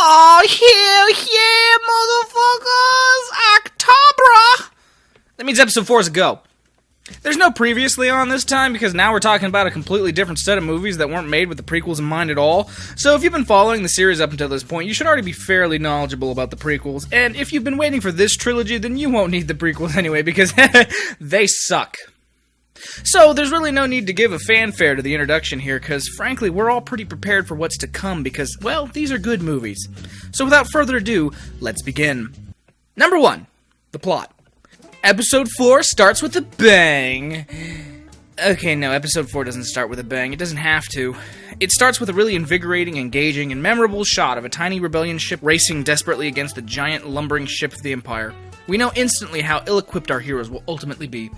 Oh, hell yeah, motherfuckers! October! That means episode 4 is a go. There's no previously on this time, because now we're talking about a completely different set of movies that weren't made with the prequels in mind at all. So if you've been following the series up until this point, you should already be fairly knowledgeable about the prequels. And if you've been waiting for this trilogy, then you won't need the prequels anyway, because they suck. So, there's really no need to give a fanfare to the introduction here, because, frankly, we're all pretty prepared for what's to come, because, well, these are good movies. So, without further ado, let's begin. Number 1, the plot. Episode 4 starts with a bang. Okay, no, Episode 4 doesn't start with a bang. It doesn't have to. It starts with a really invigorating, engaging, and memorable shot of a tiny rebellion ship racing desperately against the giant, lumbering ship of the Empire. We know instantly how ill-equipped our heroes will ultimately be.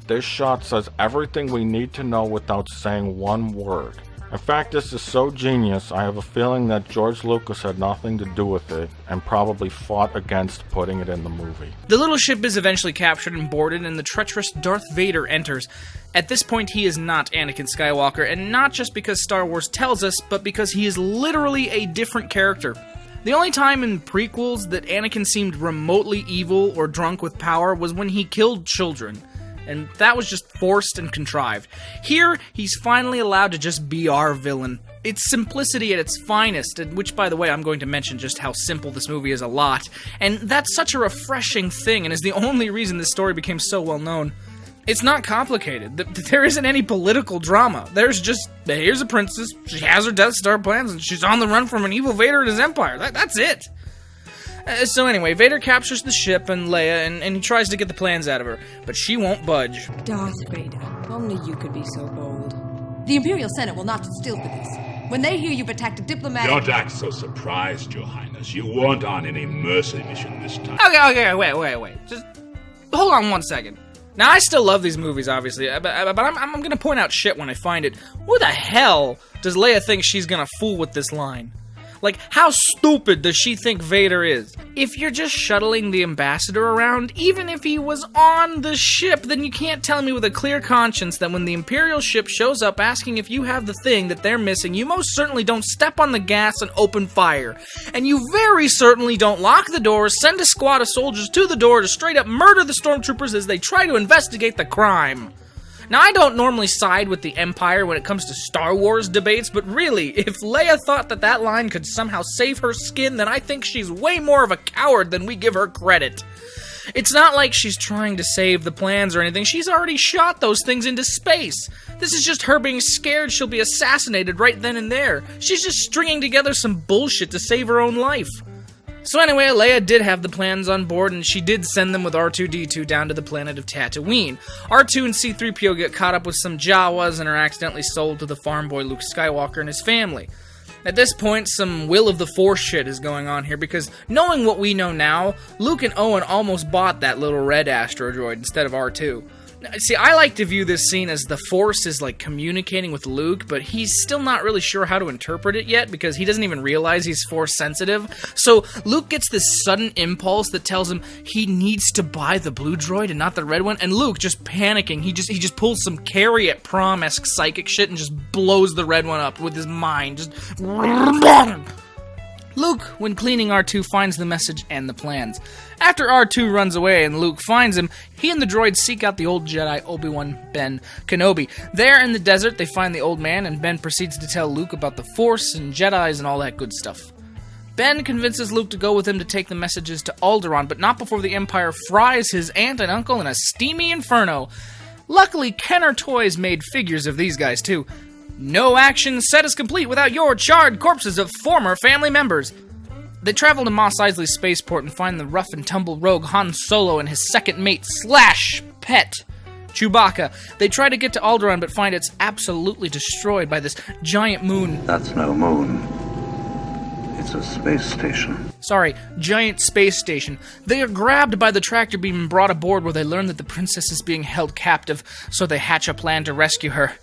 This shot says everything we need to know without saying one word. In fact, this is so genius, I have a feeling that George Lucas had nothing to do with it, and probably fought against putting it in the movie. The little ship is eventually captured and boarded, and the treacherous Darth Vader enters. At this point, he is not Anakin Skywalker, and not just because Star Wars tells us, but because he is literally a different character. The only time in prequels that Anakin seemed remotely evil or drunk with power was when he killed children. And that was just forced and contrived. Here, he's finally allowed to just be our villain. It's simplicity at its finest, which, by the way, I'm going to mention just how simple this movie is a lot. And that's such a refreshing thing, and is the only reason this story became so well known. It's not complicated. There isn't any political drama. There's just, here's a princess, she has her Death Star plans, and she's on the run from an evil Vader and his empire. That's it. So anyway, Vader captures the ship and Leia, and he tries to get the plans out of her, but she won't budge. Darth Vader, only you could be so bold. The Imperial Senate will not sit still for this. When they hear you've attacked a diplomatic... Don't act so surprised, Your Highness. You weren't on any mercy mission this time. Okay, wait. Just hold on one second. Now, I still love these movies, obviously, but I'm gonna point out shit when I find it. Who the hell does Leia think she's gonna fool with this line? Like, how stupid does she think Vader is? If you're just shuttling the ambassador around, even if he was on the ship, then you can't tell me with a clear conscience that when the Imperial ship shows up asking if you have the thing that they're missing, you most certainly don't step on the gas and open fire. And you very certainly don't lock the doors, send a squad of soldiers to the door to straight up murder the stormtroopers as they try to investigate the crime. Now, I don't normally side with the Empire when it comes to Star Wars debates, but really, if Leia thought that line could somehow save her skin, then I think she's way more of a coward than we give her credit. It's not like she's trying to save the plans or anything. She's already shot those things into space. This is just her being scared she'll be assassinated right then and there. She's just stringing together some bullshit to save her own life. So anyway, Leia did have the plans on board, and she did send them with R2-D2 down to the planet of Tatooine. R2 and C-3PO get caught up with some Jawas and are accidentally sold to the farm boy Luke Skywalker and his family. At this point, some Will of the Force shit is going on here, because knowing what we know now, Luke and Owen almost bought that little red astro droid instead of R2. See, I like to view this scene as the Force is, like, communicating with Luke, but he's still not really sure how to interpret it yet, because he doesn't even realize he's Force-sensitive. So, Luke gets this sudden impulse that tells him he needs to buy the blue droid and not the red one, and Luke, just panicking, he just pulls some Carrie at Prom-esque psychic shit and just blows the red one up with his mind. Just... Luke, when cleaning R2, finds the message and the plans. After R2 runs away and Luke finds him, he and the droid seek out the old Jedi Obi-Wan Ben Kenobi. There in the desert, they find the old man, and Ben proceeds to tell Luke about the Force and Jedis and all that good stuff. Ben convinces Luke to go with him to take the messages to Alderaan, but not before the Empire fries his aunt and uncle in a steamy inferno. Luckily, Kenner Toys made figures of these guys, too. No action set is complete without your charred corpses of former family members. They travel to Mos Eisley's spaceport and find the rough and tumble rogue Han Solo and his second mate / pet, Chewbacca. They try to get to Alderaan but find it's absolutely destroyed by this giant moon. That's no moon. It's a space station. Sorry, giant space station. They are grabbed by the tractor beam and brought aboard where they learn that the princess is being held captive, so they hatch a plan to rescue her.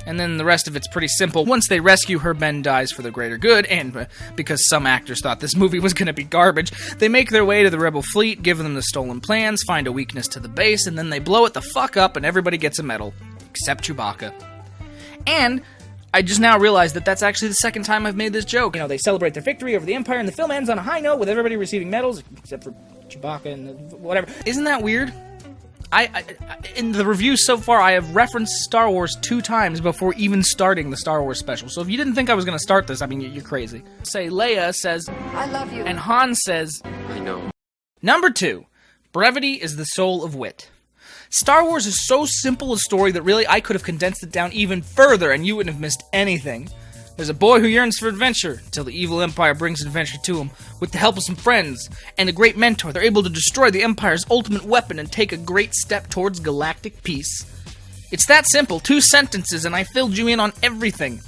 And then the rest of it's pretty simple. Once they rescue her, Ben dies for the greater good, and because some actors thought this movie was going to be garbage, they make their way to the rebel fleet, give them the stolen plans, find a weakness to the base, and then they blow it the fuck up and everybody gets a medal. Except Chewbacca. And I just now realized that that's actually the second time I've made this joke. You know, they celebrate their victory over the Empire, and the film ends on a high note with everybody receiving medals, except for Chewbacca and whatever. Isn't that weird? In the reviews so far, I have referenced Star Wars 2 times before even starting the Star Wars special. So if you didn't think I was going to start this, I mean, you're crazy. Say, Leia says, I love you. And Han says, I know. Number 2, brevity is the soul of wit. Star Wars is so simple a story that really I could have condensed it down even further and you wouldn't have missed anything. There's a boy who yearns for adventure, until the evil Empire brings adventure to him. With the help of some friends and a great mentor, they're able to destroy the Empire's ultimate weapon and take a great step towards galactic peace. It's that simple, 2 sentences, and I filled you in on everything.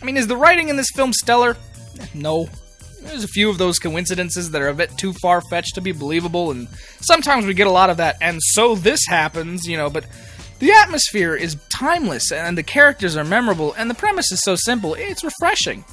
I mean, is the writing in this film stellar? No. There's a few of those coincidences that are a bit too far-fetched to be believable, and sometimes we get a lot of that, and so this happens, you know, but the atmosphere is timeless, and the characters are memorable, and the premise is so simple, it's refreshing.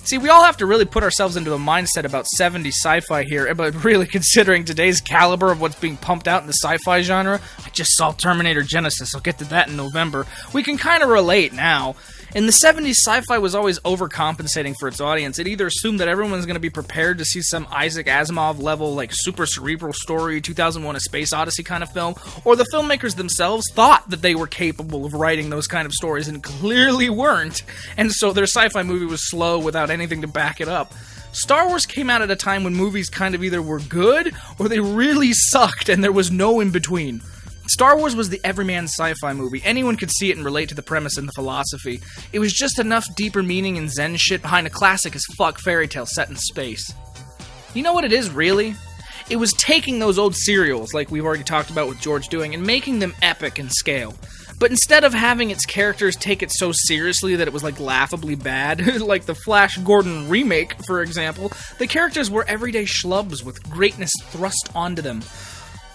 See, we all have to really put ourselves into a mindset about 70s sci-fi here, but really considering today's caliber of what's being pumped out in the sci-fi genre, I just saw Terminator Genesis, I'll get to that in November, we can kind of relate now. In the 70s, sci-fi was always overcompensating for its audience. It either assumed that everyone's going to be prepared to see some Isaac Asimov level, like super cerebral story, 2001: A Space Odyssey kind of film, or the filmmakers themselves thought that they were capable of writing those kind of stories and clearly weren't, and so their sci-fi movie was slow without anything to back it up. Star Wars came out at a time when movies kind of either were good or they really sucked, and there was no in-between. Star Wars was the everyman sci-fi movie. Anyone could see it and relate to the premise and the philosophy. It was just enough deeper meaning and zen shit behind a classic as fuck fairy tale set in space. You know what it is, really? It was taking those old serials, like we've already talked about with George doing, and making them epic in scale. But instead of having its characters take it so seriously that it was like laughably bad, like the Flash Gordon remake, for example, the characters were everyday schlubs with greatness thrust onto them.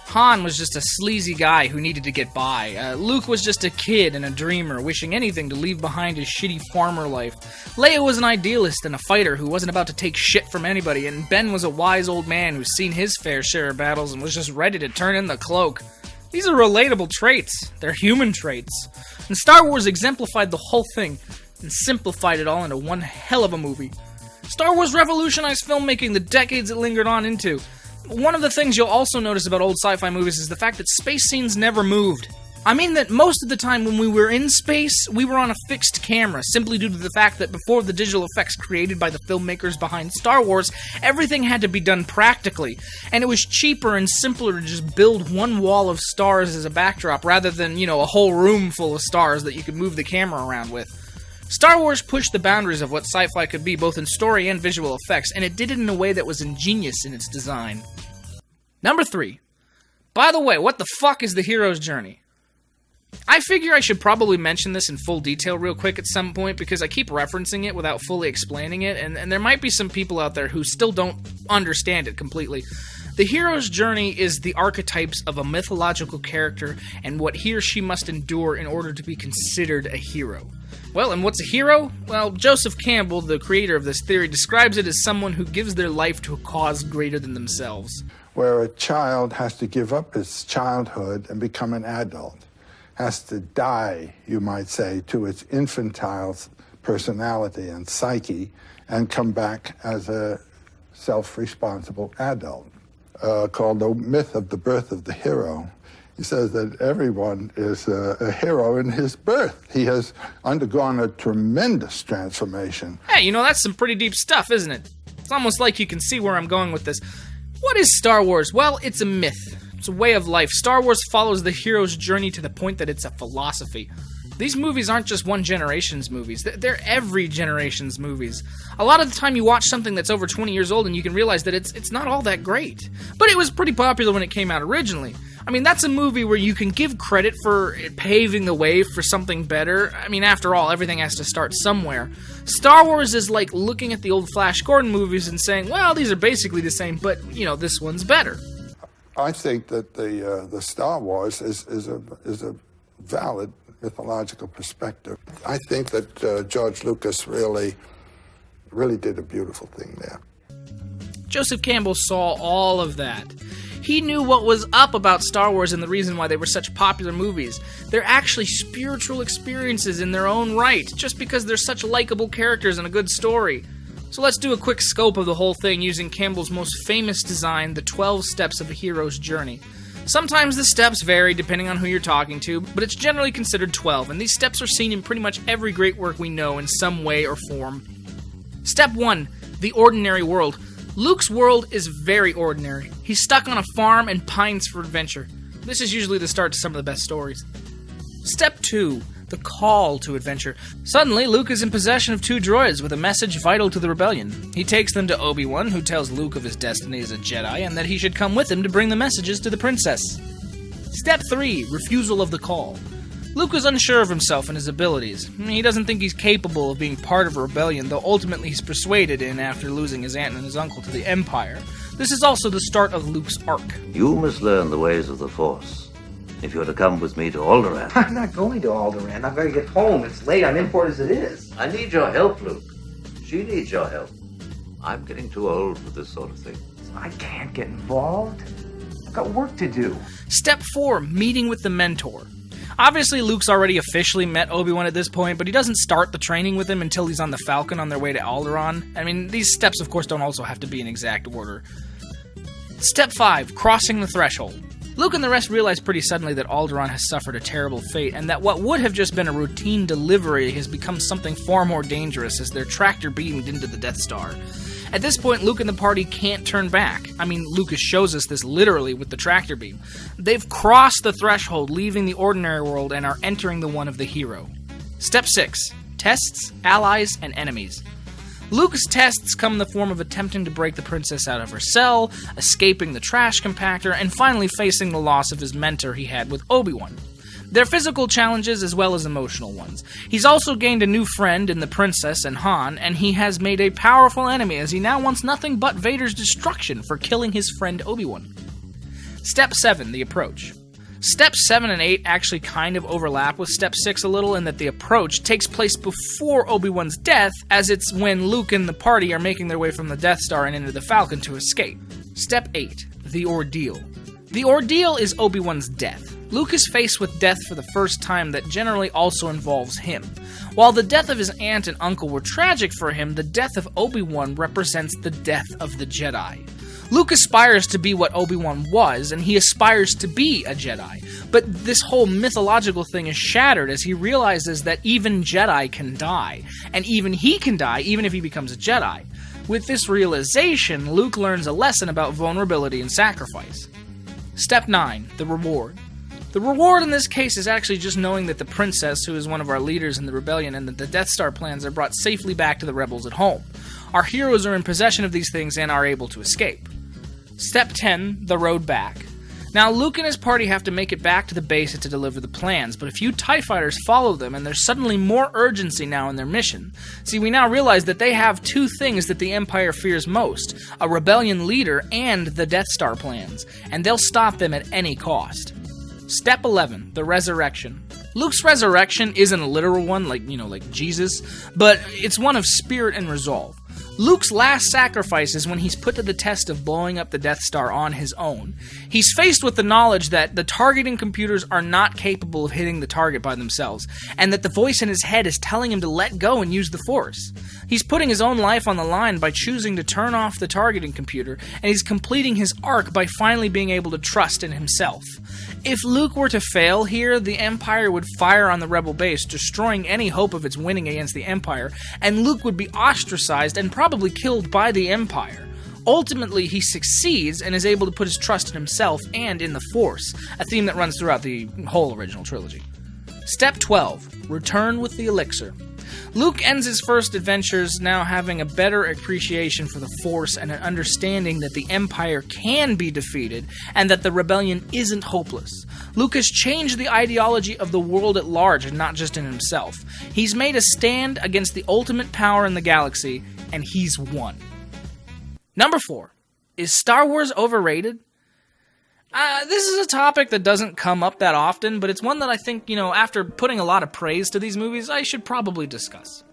Han was just a sleazy guy who needed to get by. Luke was just a kid and a dreamer, wishing anything to leave behind his shitty farmer life. Leia was an idealist and a fighter who wasn't about to take shit from anybody, and Ben was a wise old man who's seen his fair share of battles and was just ready to turn in the cloak. These are relatable traits. They're human traits. And Star Wars exemplified the whole thing and simplified it all into one hell of a movie. Star Wars revolutionized filmmaking the decades it lingered on into. One of the things you'll also notice about old sci-fi movies is the fact that space scenes never moved. I mean that most of the time when we were in space, we were on a fixed camera, simply due to the fact that before the digital effects created by the filmmakers behind Star Wars, everything had to be done practically, and it was cheaper and simpler to just build one wall of stars as a backdrop rather than, you know, a whole room full of stars that you could move the camera around with. Star Wars pushed the boundaries of what sci-fi could be, both in story and visual effects, and it did it in a way that was ingenious in its design. Number 3. By the way, what the fuck is the hero's journey? I figure I should probably mention this in full detail real quick at some point, because I keep referencing it without fully explaining it, and there might be some people out there who still don't understand it completely. The hero's journey is the archetypes of a mythological character and what he or she must endure in order to be considered a hero. Well, and what's a hero? Well, Joseph Campbell, the creator of this theory, describes it as someone who gives their life to a cause greater than themselves. Where a child has to give up its childhood and become an adult, has to die, you might say, to its infantile personality and psyche, and come back as a self-responsible adult, called the myth of the birth of the hero. He says that everyone is a hero in his birth. He has undergone a tremendous transformation. Hey, you know, that's some pretty deep stuff, isn't it? It's almost like you can see where I'm going with this. What is Star Wars? Well, it's a myth. It's a way of life. Star Wars follows the hero's journey to the point that it's a philosophy. These movies aren't just one generation's movies. They're every generation's movies. A lot of the time you watch something that's over 20 years old and you can realize that it's not all that great. But it was pretty popular when it came out originally. I mean, that's a movie where you can give credit for it paving the way for something better. I mean, after all, everything has to start somewhere. Star Wars is like looking at the old Flash Gordon movies and saying, well, these are basically the same, but, you know, this one's better. I think that the Star Wars is a valid mythological perspective. I think that George Lucas really did a beautiful thing there. Joseph Campbell saw all of that. He knew what was up about Star Wars and the reason why they were such popular movies. They're actually spiritual experiences in their own right, just because they're such likable characters and a good story. So let's do a quick scope of the whole thing using Campbell's most famous design, the 12 steps of a hero's journey. Sometimes the steps vary depending on who you're talking to, but it's generally considered 12, and these steps are seen in pretty much every great work we know in some way or form. Step 1. The ordinary world. Luke's world is very ordinary. He's stuck on a farm and pines for adventure. This is usually the start to some of the best stories. Step 2. The call to adventure. Suddenly, Luke is in possession of 2 droids with a message vital to the rebellion. He takes them to Obi-Wan, who tells Luke of his destiny as a Jedi and that he should come with him to bring the messages to the princess. Step 3. Refusal of the call. Luke is unsure of himself and his abilities. He doesn't think he's capable of being part of a rebellion, though ultimately he's persuaded in after losing his aunt and his uncle to the Empire. This is also the start of Luke's arc. You must learn the ways of the Force. If you're to come with me to Alderaan. I'm not going to Alderaan. I've got to get home. It's late. I'm in port as it is. I need your help, Luke. She needs your help. I'm getting too old for this sort of thing. I can't get involved. I've got work to do. Step 4. Meeting with the mentor. Obviously, Luke's already officially met Obi-Wan at this point, but he doesn't start the training with him until he's on the Falcon on their way to Alderaan. I mean, these steps, of course, don't also have to be in exact order. Step 5. Crossing the threshold. Luke and the rest realize pretty suddenly that Alderaan has suffered a terrible fate, and that what would have just been a routine delivery has become something far more dangerous as their tractor beamed into the Death Star. At this point, Luke and the party can't turn back. I mean, Lucas shows us this literally with the tractor beam. They've crossed the threshold, leaving the ordinary world, and are entering the one of the hero. Step 6. Tests, allies, and enemies. Luke's tests come in the form of attempting to break the princess out of her cell, escaping the trash compactor, and finally facing the loss of his mentor he had with Obi-Wan. They're physical challenges as well as emotional ones. He's also gained a new friend in the princess and Han, and he has made a powerful enemy as he now wants nothing but Vader's destruction for killing his friend Obi-Wan. Step 7, the approach. Steps 7 and 8 actually kind of overlap with Step 6 a little in that the approach takes place before Obi-Wan's death, as it's when Luke and the party are making their way from the Death Star and into the Falcon to escape. Step 8, the ordeal. The ordeal is Obi-Wan's death. Luke is faced with death for the first time that generally also involves him. While the death of his aunt and uncle were tragic for him, the death of Obi-Wan represents the death of the Jedi. Luke aspires to be what Obi-Wan was, and he aspires to be a Jedi. But this whole mythological thing is shattered as he realizes that even Jedi can die, and even he can die even if he becomes a Jedi. With this realization, Luke learns a lesson about vulnerability and sacrifice. Step 9, the reward. The reward in this case is actually just knowing that the princess, who is one of our leaders in the rebellion, and that the Death Star plans are brought safely back to the rebels at home. Our heroes are in possession of these things and are able to escape. Step 10, the road back. Now, Luke and his party have to make it back to the base to deliver the plans, but a few TIE fighters follow them, and there's suddenly more urgency now in their mission. See, we now realize that they have 2 things that the Empire fears most, a rebellion leader and the Death Star plans, and they'll stop them at any cost. Step 11, the resurrection. Luke's resurrection isn't a literal one, like Jesus, but it's one of spirit and resolve. Luke's last sacrifice is when he's put to the test of blowing up the Death Star on his own. He's faced with the knowledge that the targeting computers are not capable of hitting the target by themselves, and that the voice in his head is telling him to let go and use the Force. He's putting his own life on the line by choosing to turn off the targeting computer, and he's completing his arc by finally being able to trust in himself. If Luke were to fail here, the Empire would fire on the Rebel base, destroying any hope of its winning against the Empire, and Luke would be ostracized and probably killed by the Empire. Ultimately, he succeeds and is able to put his trust in himself and in the Force, a theme that runs throughout the whole original trilogy. Step 12, return with the elixir. Luke ends his first adventures now having a better appreciation for the Force and an understanding that the Empire can be defeated and that the rebellion isn't hopeless. Luke has changed the ideology of the world at large and not just in himself. He's made a stand against the ultimate power in the galaxy, and he's won. Number 4. Is Star Wars overrated? This is a topic that doesn't come up that often, but it's one that I think, after putting a lot of praise to these movies, I should probably discuss.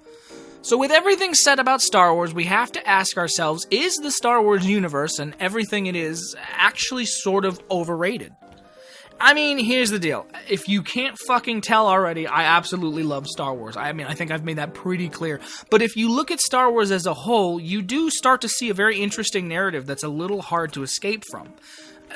So with everything said about Star Wars, we have to ask ourselves, is the Star Wars universe and everything it is actually sort of overrated? I mean, here's the deal. If you can't fucking tell already, I absolutely love Star Wars. I think I've made that pretty clear. But if you look at Star Wars as a whole, you do start to see a very interesting narrative that's a little hard to escape from.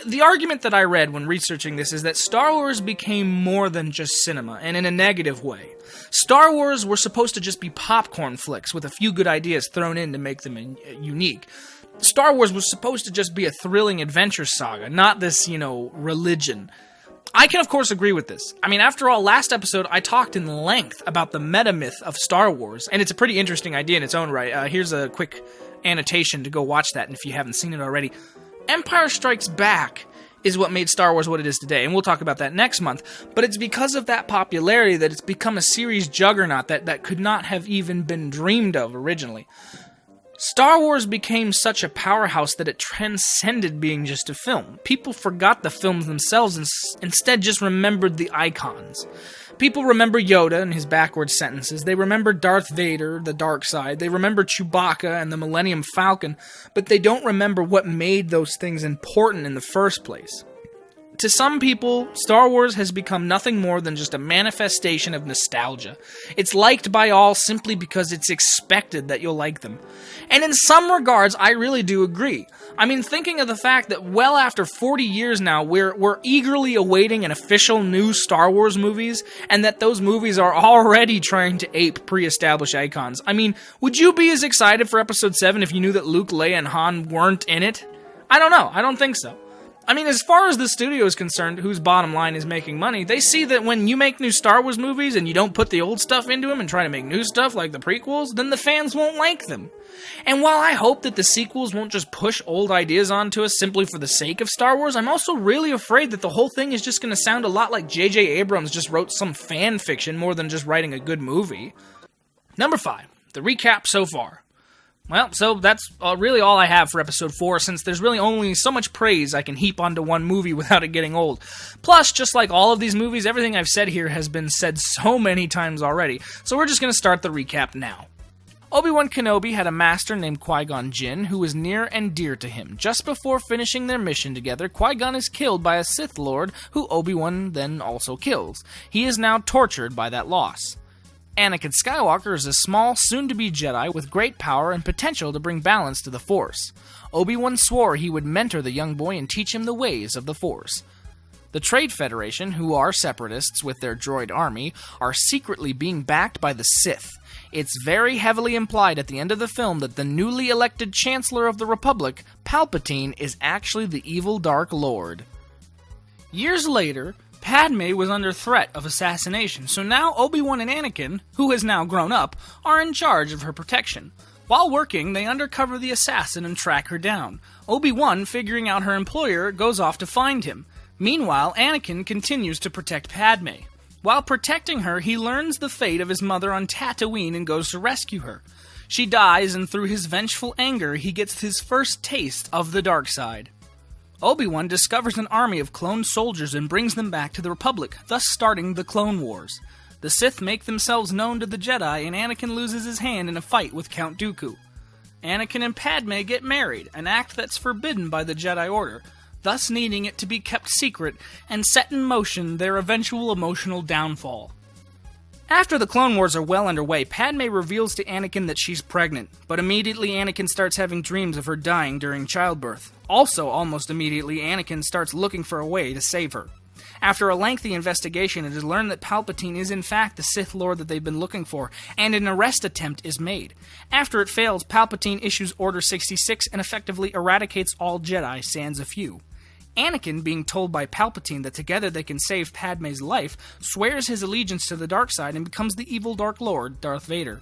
The argument that I read when researching this is that Star Wars became more than just cinema, and in a negative way. Star Wars were supposed to just be popcorn flicks with a few good ideas thrown in to make them unique. Star Wars was supposed to just be a thrilling adventure saga, not this, religion. I can, of course, agree with this. I mean, after all, last episode, I talked in length about the meta-myth of Star Wars, and it's a pretty interesting idea in its own right. Here's a quick annotation to go watch that, and if you haven't seen it already. Empire Strikes Back is what made Star Wars what it is today, and we'll talk about that next month, but it's because of that popularity that it's become a series juggernaut that could not have even been dreamed of originally. Star Wars became such a powerhouse that it transcended being just a film. People forgot the films themselves and instead just remembered the icons. People remember Yoda and his backwards sentences. They remember Darth Vader, the dark side. They remember Chewbacca and the Millennium Falcon, but they don't remember what made those things important in the first place. To some people, Star Wars has become nothing more than just a manifestation of nostalgia. It's liked by all simply because it's expected that you'll like them. And in some regards, I really do agree. I mean, thinking of the fact that well after 40 years now, we're eagerly awaiting an official new Star Wars movies, and that those movies are already trying to ape pre-established icons. I mean, would you be as excited for Episode 7 if you knew that Luke, Leia, and Han weren't in it? I don't know. I don't think so. I mean, as far as the studio is concerned, whose bottom line is making money, they see that when you make new Star Wars movies and you don't put the old stuff into them and try to make new stuff like the prequels, then the fans won't like them. And while I hope that the sequels won't just push old ideas onto us simply for the sake of Star Wars, I'm also really afraid that the whole thing is just going to sound a lot like J.J. Abrams just wrote some fan fiction more than just writing a good movie. Number 5. The recap so far. Well, so that's really all I have for Episode 4, since there's really only so much praise I can heap onto one movie without it getting old. Plus, just like all of these movies, everything I've said here has been said so many times already, so we're just going to start the recap now. Obi-Wan Kenobi had a master named Qui-Gon Jinn who was near and dear to him. Just before finishing their mission together, Qui-Gon is killed by a Sith Lord who Obi-Wan then also kills. He is now tortured by that loss. Anakin Skywalker is a small, soon-to-be Jedi with great power and potential to bring balance to the Force. Obi-Wan swore he would mentor the young boy and teach him the ways of the Force. The Trade Federation, who are separatists with their droid army, are secretly being backed by the Sith. It's very heavily implied at the end of the film that the newly elected Chancellor of the Republic, Palpatine, is actually the evil Dark Lord. Years later, Padme was under threat of assassination, so now Obi-Wan and Anakin, who has now grown up, are in charge of her protection. While working, they undercover the assassin and track her down. Obi-Wan, figuring out her employer, goes off to find him. Meanwhile, Anakin continues to protect Padme. While protecting her, he learns the fate of his mother on Tatooine and goes to rescue her. She dies, and through his vengeful anger, he gets his first taste of the dark side. Obi-Wan discovers an army of cloned soldiers and brings them back to the Republic, thus starting the Clone Wars. The Sith make themselves known to the Jedi, and Anakin loses his hand in a fight with Count Dooku. Anakin and Padme get married, an act that's forbidden by the Jedi Order, thus needing it to be kept secret and set in motion their eventual emotional downfall. After the Clone Wars are well underway, Padme reveals to Anakin that she's pregnant, but immediately Anakin starts having dreams of her dying during childbirth. Also, almost immediately, Anakin starts looking for a way to save her. After a lengthy investigation, it is learned that Palpatine is in fact the Sith Lord that they've been looking for, and an arrest attempt is made. After it fails, Palpatine issues Order 66 and effectively eradicates all Jedi sans a few. Anakin, being told by Palpatine that together they can save Padme's life, swears his allegiance to the dark side and becomes the evil Dark Lord, Darth Vader.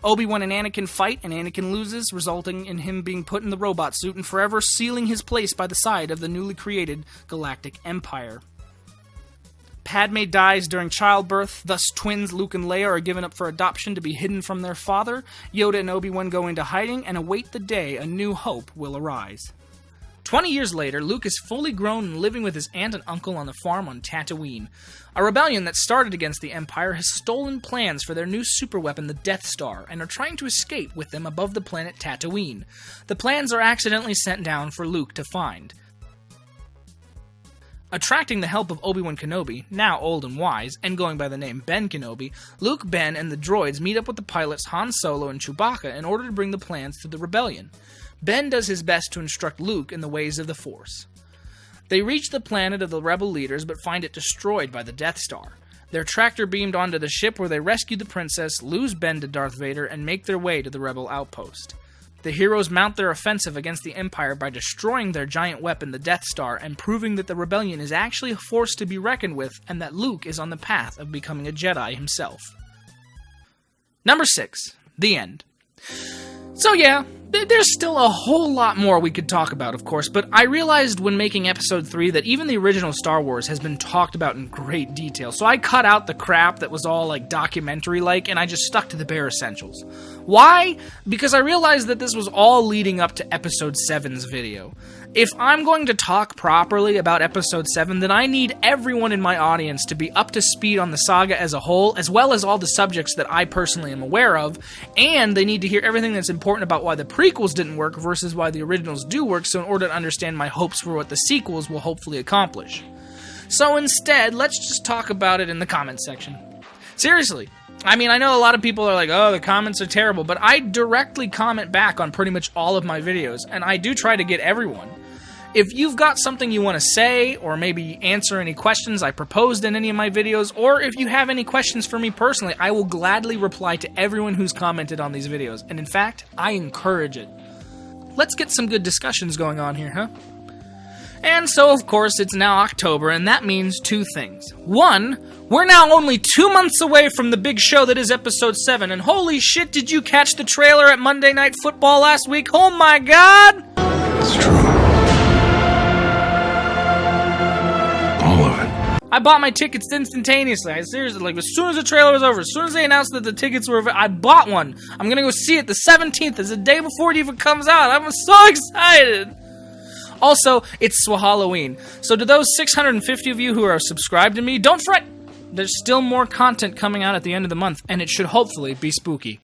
Obi-Wan and Anakin fight, and Anakin loses, resulting in him being put in the robot suit and forever sealing his place by the side of the newly created Galactic Empire. Padme dies during childbirth, thus twins Luke and Leia are given up for adoption to be hidden from their father. Yoda and Obi-Wan go into hiding and await the day a new hope will arise. 20 years later, Luke is fully grown and living with his aunt and uncle on the farm on Tatooine. A rebellion that started against the Empire has stolen plans for their new superweapon, the Death Star, and are trying to escape with them above the planet Tatooine. The plans are accidentally sent down for Luke to find. Attracting the help of Obi-Wan Kenobi, now old and wise, and going by the name Ben Kenobi, Luke, Ben, and the droids meet up with the pilots Han Solo and Chewbacca in order to bring the plans to the rebellion. Ben does his best to instruct Luke in the ways of the Force. They reach the planet of the rebel leaders but find it destroyed by the Death Star. They're tractor beamed onto the ship where they rescue the princess, lose Ben to Darth Vader, and make their way to the rebel outpost. The heroes mount their offensive against the Empire by destroying their giant weapon, the Death Star, and proving that the rebellion is actually a force to be reckoned with and that Luke is on the path of becoming a Jedi himself. Number 6. The End. So yeah, there's still a whole lot more we could talk about, of course, but I realized when making episode 3 that even the original Star Wars has been talked about in great detail, so I cut out the crap that was all like documentary-like, and I just stuck to the bare essentials. Why? Because I realized that this was all leading up to episode 7's video. If I'm going to talk properly about episode 7, then I need everyone in my audience to be up to speed on the saga as a whole, as well as all the subjects that I personally am aware of, and they need to hear everything that's important about why the prequels didn't work versus why the originals do work, so in order to understand my hopes for what the sequels will hopefully accomplish. So instead, let's just talk about it in the comments section. Seriously. I mean, I know a lot of people are like, oh, the comments are terrible, but I directly comment back on pretty much all of my videos, and I do try to get everyone. If you've got something you want to say, or maybe answer any questions I proposed in any of my videos, or if you have any questions for me personally, I will gladly reply to everyone who's commented on these videos, and in fact, I encourage it. Let's get some good discussions going on here, huh? And so, of course, it's now October, and that means 2 things. 1, we're now only 2 months away from the big show that is episode 7, and holy shit, did you catch the trailer at Monday Night Football last week? Oh my god! It's true. All of it. I bought my tickets instantaneously. I seriously, like, as soon as the trailer was over, as soon as they announced that the tickets were available, I bought one. I'm gonna go see it the 17th. It's the day before it even comes out. I'm so excited! Also, it's Swhalloween. So to those 650 of you who are subscribed to me, don't fret. There's still more content coming out at the end of the month, and it should hopefully be spooky.